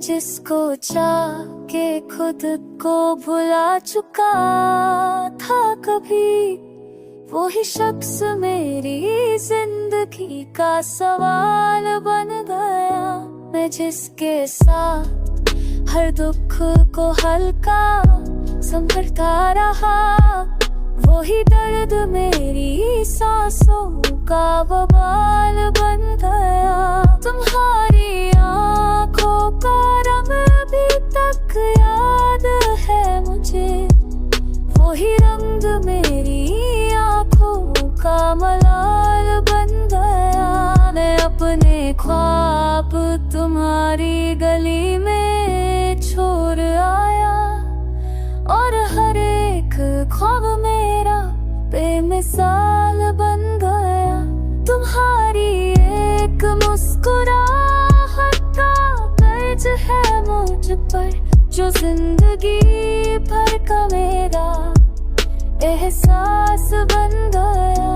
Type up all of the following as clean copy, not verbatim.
जिसको चाह के खुद को भुला चुका था कभी, वही शख्स मेरी जिंदगी का सवाल बन गया। मैं जिसके साथ हर दुख को हल्का संभरता रहा, वही दर्द मेरी सांसों का बवाल बन गया। तुम्हारी आँखों का रंग अभी तक याद है मुझे, वही रंग मेरी आँखों का मलाल बन गया। मैं अपने ख्वाब तुम्हारी गली में छोड़ आया, और हर एक ख्वाब मेरा बेमिसाल बन गया। तुम्हारी एक मुस्कुराहट का कर्ज है मुझ पर, जो जिंदगी भर का मेरा एहसास बन गया।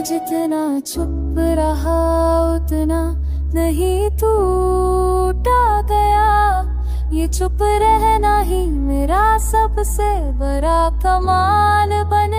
जितना चुप रहा उतना नहीं टूटा गया। ये चुप रहना ही मेरा सबसे बड़ा कमाल बन